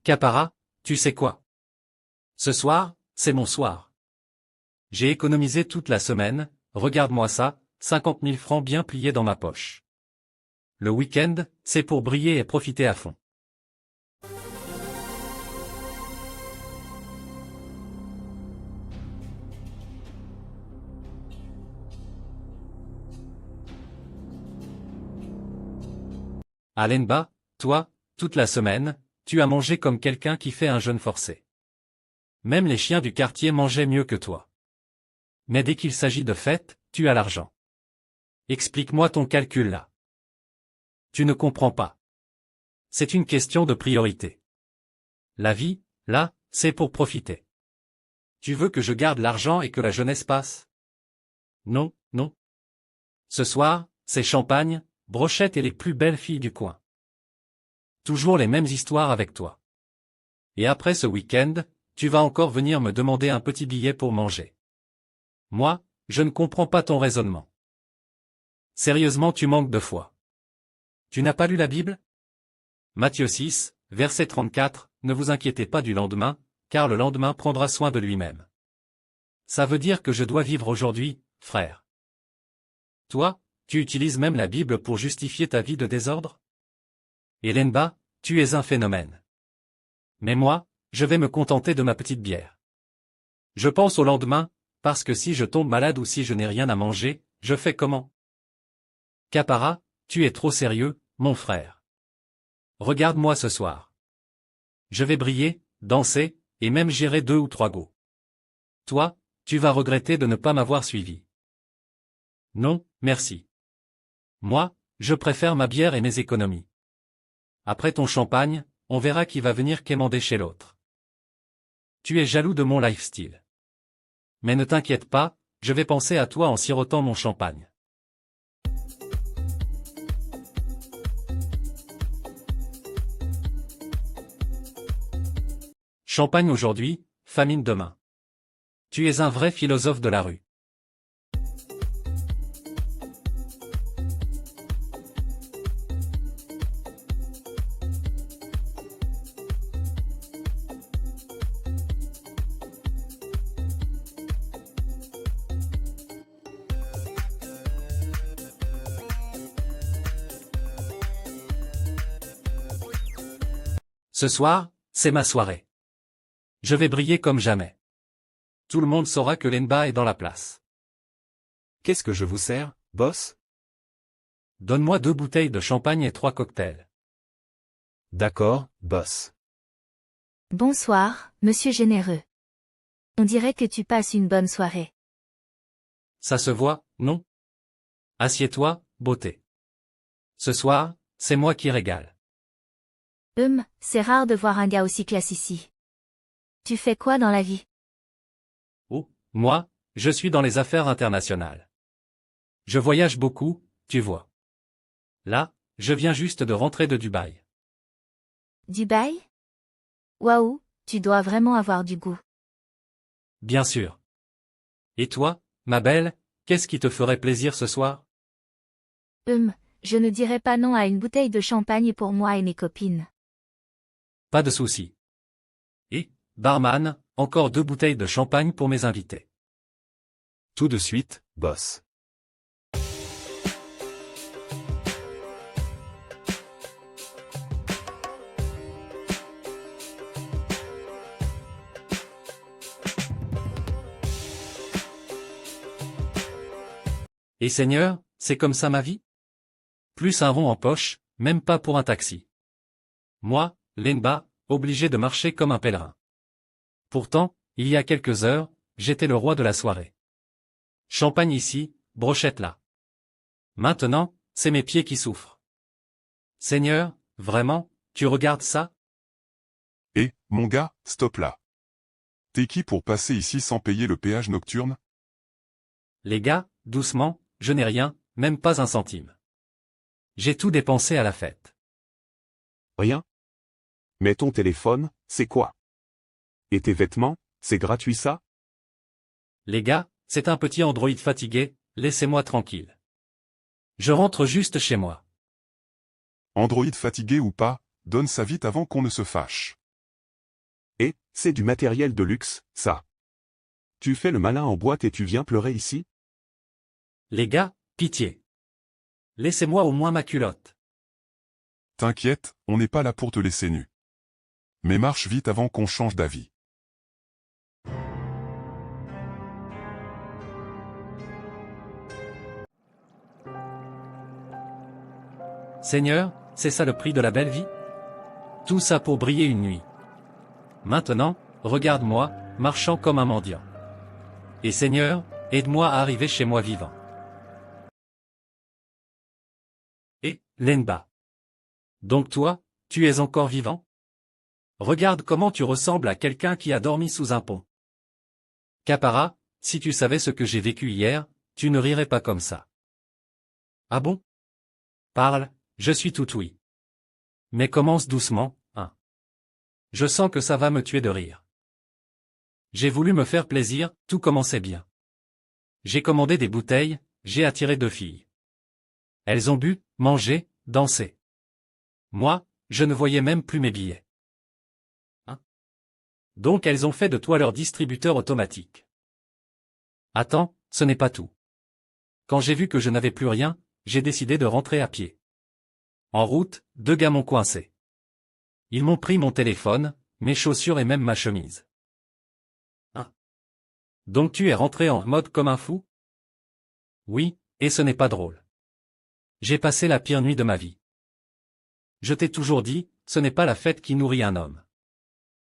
Capara, tu sais quoi? Ce soir, c'est mon soir. J'ai économisé toute la semaine, regarde-moi ça, 50 000 francs bien pliés dans ma poche. Le week-end, c'est pour briller et profiter à fond. Alenba, toi, toute la semaine, tu as mangé comme quelqu'un qui fait un jeûne forcé. Même les chiens du quartier mangeaient mieux que toi. Mais dès qu'il s'agit de fête, tu as l'argent. Explique-moi ton calcul là. Tu ne comprends pas. C'est une question de priorité. La vie, là, c'est pour profiter. Tu veux que je garde l'argent et que la jeunesse passe? Non, non. Ce soir, c'est champagne, brochette et les plus belles filles du coin. Toujours les mêmes histoires avec toi. Et après ce week-end, tu vas encore venir me demander un petit billet pour manger. Moi, je ne comprends pas ton raisonnement. Sérieusement, tu manques de foi. Tu n'as pas lu la Bible? Matthieu 6, verset 34, ne vous inquiétez pas du lendemain, car le lendemain prendra soin de lui-même. Ça veut dire que je dois vivre aujourd'hui, frère. Toi, tu utilises même la Bible pour justifier ta vie de désordre? Elenba, tu es un phénomène. Mais moi, je vais me contenter de ma petite bière. Je pense au lendemain, parce que si je tombe malade ou si je n'ai rien à manger, je fais comment? Capara, tu es trop sérieux, mon frère. Regarde-moi ce soir. Je vais briller, danser, et même gérer 2 ou 3 go. Toi, tu vas regretter de ne pas m'avoir suivi. Non, merci. Moi, je préfère ma bière et mes économies. Après ton champagne, on verra qui va venir quémander chez l'autre. Tu es jaloux de mon lifestyle. Mais ne t'inquiète pas, je vais penser à toi en sirotant mon champagne. Champagne aujourd'hui, famine demain. Tu es un vrai philosophe de la rue. Ce soir, c'est ma soirée. Je vais briller comme jamais. Tout le monde saura que Lenba est dans la place. Qu'est-ce que je vous sers, boss? Donne-moi 2 bouteilles de champagne et 3 cocktails. D'accord, boss. Bonsoir, monsieur généreux. On dirait que tu passes une bonne soirée. Ça se voit, non? Assieds-toi, beauté. Ce soir, c'est moi qui régale. C'est rare de voir un gars aussi classe ici. Tu fais quoi dans la vie? Oh, moi, je suis dans les affaires internationales. Je voyage beaucoup, tu vois. Là, je viens juste de rentrer de Dubaï. Dubaï? Waouh, tu dois vraiment avoir du goût. Bien sûr. Et toi, ma belle, qu'est-ce qui te ferait plaisir ce soir? Je ne dirais pas non à une bouteille de champagne pour moi et mes copines. Pas de souci. Et, barman, encore 2 bouteilles de champagne pour mes invités. Tout de suite, boss. Et Seigneur, c'est comme ça ma vie? Plus un rond en poche, même pas pour un taxi. Moi, Lenba, obligé de marcher comme un pèlerin. Pourtant, il y a quelques heures, j'étais le roi de la soirée. Champagne ici, brochette là. Maintenant, c'est mes pieds qui souffrent. Seigneur, vraiment, tu regardes ça? Eh, mon gars, stop là. T'es qui pour passer ici sans payer le péage nocturne? Les gars, doucement, je n'ai rien, même pas un centime. J'ai tout dépensé à la fête. Rien? Mais ton téléphone, c'est quoi? Et tes vêtements, c'est gratuit ça? Les gars, c'est un petit androïde fatigué, laissez-moi tranquille. Je rentre juste chez moi. Android fatigué ou pas, donne ça vite avant qu'on ne se fâche. C'est du matériel de luxe, ça. Tu fais le malin en boîte et tu viens pleurer ici? Les gars, pitié. Laissez-moi au moins ma culotte. T'inquiète, on n'est pas là pour te laisser nu. Mais marche vite avant qu'on change d'avis. Seigneur, c'est ça le prix de la belle vie? Tout ça pour briller une nuit. Maintenant, regarde-moi, marchant comme un mendiant. Et Seigneur, aide-moi à arriver chez moi vivant. Et, Lenba. Donc toi, tu es encore vivant? Regarde comment tu ressembles à quelqu'un qui a dormi sous un pont. Kapara, si tu savais ce que j'ai vécu hier, tu ne rirais pas comme ça. Ah bon? Parle, je suis tout oui. Mais commence doucement, hein. Je sens que ça va me tuer de rire. J'ai voulu me faire plaisir, tout commençait bien. J'ai commandé des bouteilles, j'ai attiré 2 filles. Elles ont bu, mangé, dansé. Moi, je ne voyais même plus mes billets. Hein? Donc elles ont fait de toi leur distributeur automatique. Attends, ce n'est pas tout. Quand j'ai vu que je n'avais plus rien, j'ai décidé de rentrer à pied. En route, 2 gars m'ont coincé. Ils m'ont pris mon téléphone, mes chaussures et même ma chemise. Hein? Donc tu es rentré en mode comme un fou? Oui, et ce n'est pas drôle. J'ai passé la pire nuit de ma vie. Je t'ai toujours dit, ce n'est pas la fête qui nourrit un homme.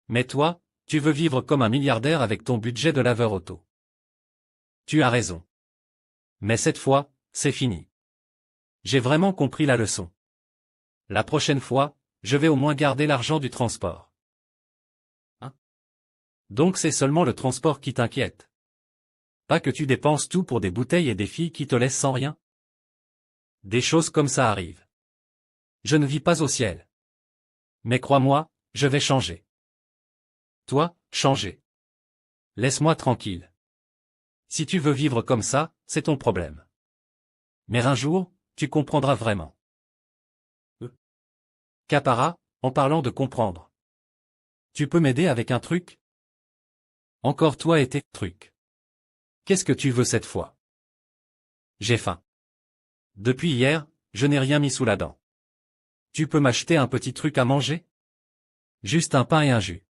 Mais toi, tu veux vivre comme un milliardaire avec ton budget de laveur auto. Tu as raison. Mais cette fois, c'est fini. J'ai vraiment compris la leçon. La prochaine fois, je vais au moins garder l'argent du transport. Hein? Donc c'est seulement le transport qui t'inquiète. Pas que tu dépenses tout pour des bouteilles et des filles qui te laissent sans rien. Des choses comme ça arrivent. Je ne vis pas au ciel. Mais crois-moi, je vais changer. Toi, changer. Laisse-moi tranquille. Si tu veux vivre comme ça, c'est ton problème. Mais un jour, tu comprendras vraiment. Kapara, en parlant de comprendre. Tu peux m'aider avec un truc? Encore toi et tes trucs. Qu'est-ce que tu veux cette fois? J'ai faim. Depuis hier, je n'ai rien mis sous la dent. Tu peux m'acheter un petit truc à manger? Juste un pain et un jus.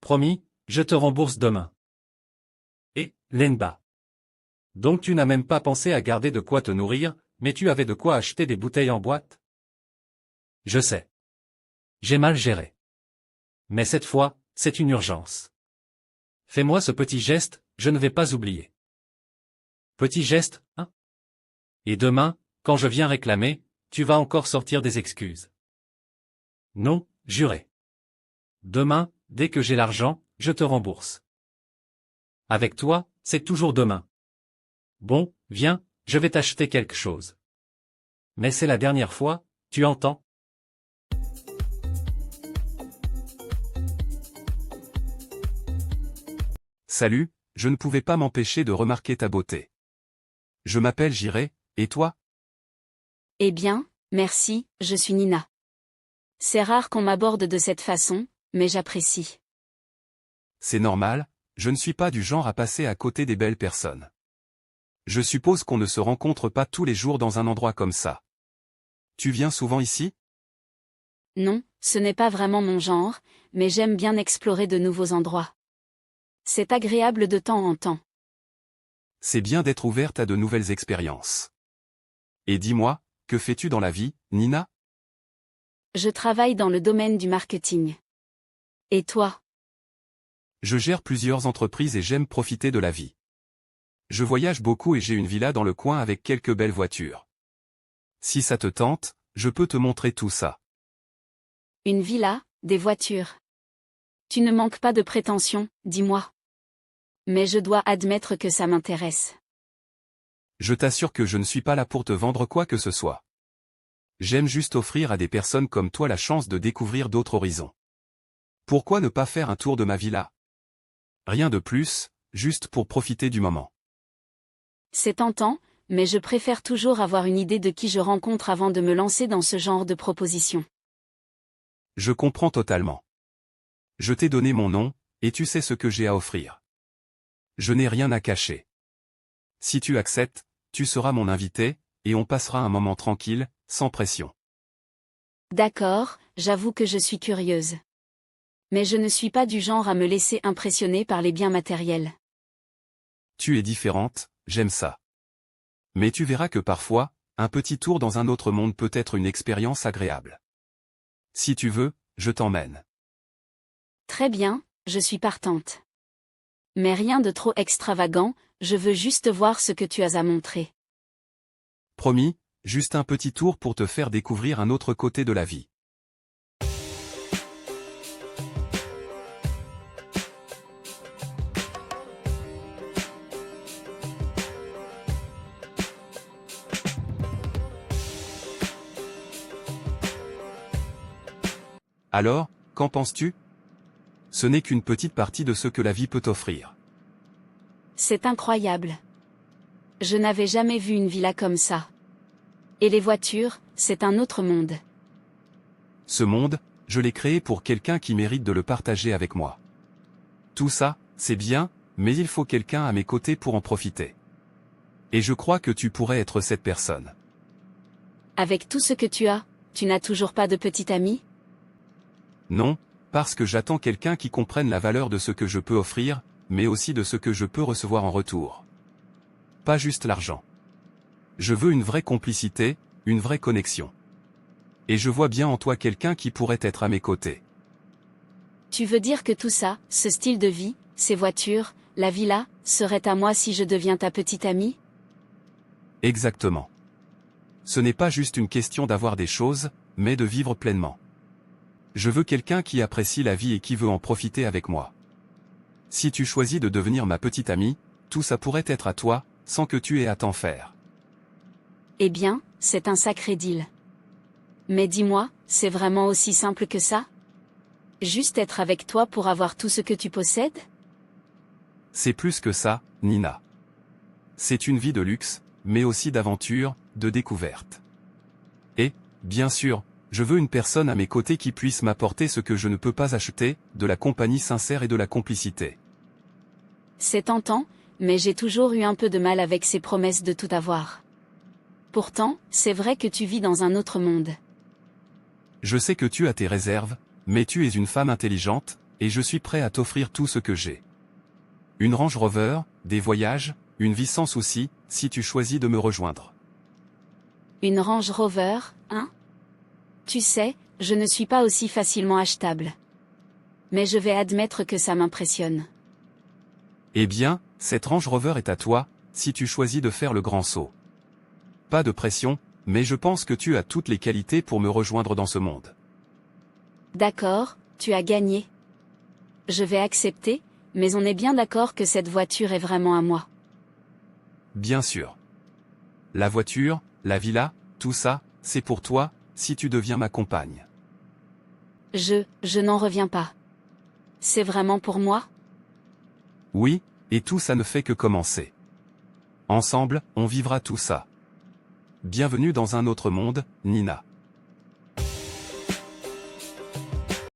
Promis, je te rembourse demain. Et, Lenba. Donc tu n'as même pas pensé à garder de quoi te nourrir, mais tu avais de quoi acheter des bouteilles en boîte? Je sais. J'ai mal géré. Mais cette fois, c'est une urgence. Fais-moi ce petit geste, je ne vais pas oublier. Petit geste, hein? Et demain, quand je viens réclamer, tu vas encore sortir des excuses. Non, juré. Demain, dès que j'ai l'argent, je te rembourse. Avec toi, c'est toujours demain. Bon, viens, je vais t'acheter quelque chose. Mais c'est la dernière fois, tu entends? Salut, je ne pouvais pas m'empêcher de remarquer ta beauté. Je m'appelle Jiré, et toi? Eh bien, merci, je suis Nina. C'est rare qu'on m'aborde de cette façon, mais j'apprécie. C'est normal, je ne suis pas du genre à passer à côté des belles personnes. Je suppose qu'on ne se rencontre pas tous les jours dans un endroit comme ça. Tu viens souvent ici? Non, ce n'est pas vraiment mon genre, mais j'aime bien explorer de nouveaux endroits. C'est agréable de temps en temps. C'est bien d'être ouverte à de nouvelles expériences. Et dis-moi, que fais-tu dans la vie, Nina? Je travaille dans le domaine du marketing. Et toi? Je gère plusieurs entreprises et j'aime profiter de la vie. Je voyage beaucoup et j'ai une villa dans le coin avec quelques belles voitures. Si ça te tente, je peux te montrer tout ça. Une villa, des voitures. Tu ne manques pas de prétention, dis-moi. Mais je dois admettre que ça m'intéresse. Je t'assure que je ne suis pas là pour te vendre quoi que ce soit. J'aime juste offrir à des personnes comme toi la chance de découvrir d'autres horizons. Pourquoi ne pas faire un tour de ma villa? Rien de plus, juste pour profiter du moment. C'est tentant, mais je préfère toujours avoir une idée de qui je rencontre avant de me lancer dans ce genre de proposition. Je comprends totalement. Je t'ai donné mon nom, et tu sais ce que j'ai à offrir. Je n'ai rien à cacher. Si tu acceptes, tu seras mon invité, et on passera un moment tranquille, sans pression. D'accord, j'avoue que je suis curieuse. Mais je ne suis pas du genre à me laisser impressionner par les biens matériels. Tu es différente, j'aime ça. Mais tu verras que parfois, un petit tour dans un autre monde peut être une expérience agréable. Si tu veux, je t'emmène. Très bien, je suis partante. Mais rien de trop extravagant, je veux juste voir ce que tu as à montrer. Promis, juste un petit tour pour te faire découvrir un autre côté de la vie. Alors, qu'en penses-tu? Ce n'est qu'une petite partie de ce que la vie peut offrir. C'est incroyable. Je n'avais jamais vu une villa comme ça. Et les voitures, c'est un autre monde. Ce monde, je l'ai créé pour quelqu'un qui mérite de le partager avec moi. Tout ça, c'est bien, mais il faut quelqu'un à mes côtés pour en profiter. Et je crois que tu pourrais être cette personne. Avec tout ce que tu n'as toujours pas de petit ami? Non, parce que j'attends quelqu'un qui comprenne la valeur de ce que je peux offrir, mais aussi de ce que je peux recevoir en retour. Pas juste l'argent. Je veux une vraie complicité, une vraie connexion. Et je vois bien en toi quelqu'un qui pourrait être à mes côtés. Tu veux dire que tout ça, ce style de vie, ces voitures, la villa, serait à moi si je deviens ta petite amie? Exactement. Ce n'est pas juste une question d'avoir des choses, mais de vivre pleinement. Je veux quelqu'un qui apprécie la vie et qui veut en profiter avec moi. Si tu choisis de devenir ma petite amie, tout ça pourrait être à toi, sans que tu aies à t'en faire. Eh bien, c'est un sacré deal. Mais dis-moi, c'est vraiment aussi simple que ça? Juste être avec toi pour avoir tout ce que tu possèdes? C'est plus que ça, Nina. C'est une vie de luxe, mais aussi d'aventure, de découverte. Et, bien sûr, je veux une personne à mes côtés qui puisse m'apporter ce que je ne peux pas acheter, de la compagnie sincère et de la complicité. C'est tentant, mais j'ai toujours eu un peu de mal avec ces promesses de tout avoir. Pourtant, c'est vrai que tu vis dans un autre monde. Je sais que tu as tes réserves, mais tu es une femme intelligente, et je suis prêt à t'offrir tout ce que j'ai. Une Range Rover, des voyages, une vie sans soucis, si tu choisis de me rejoindre. Une Range Rover, hein? Tu sais, je ne suis pas aussi facilement achetable. Mais je vais admettre que ça m'impressionne. Eh bien, cette Range Rover est à toi, si tu choisis de faire le grand saut. Pas de pression, mais je pense que tu as toutes les qualités pour me rejoindre dans ce monde. D'accord, tu as gagné. Je vais accepter, mais on est bien d'accord que cette voiture est vraiment à moi. Bien sûr. La voiture, la villa, tout ça, c'est pour toi, si tu deviens ma compagne. Je n'en reviens pas. C'est vraiment pour moi? Oui, et tout ça ne fait que commencer. Ensemble, on vivra tout ça. Bienvenue dans un autre monde, Nina.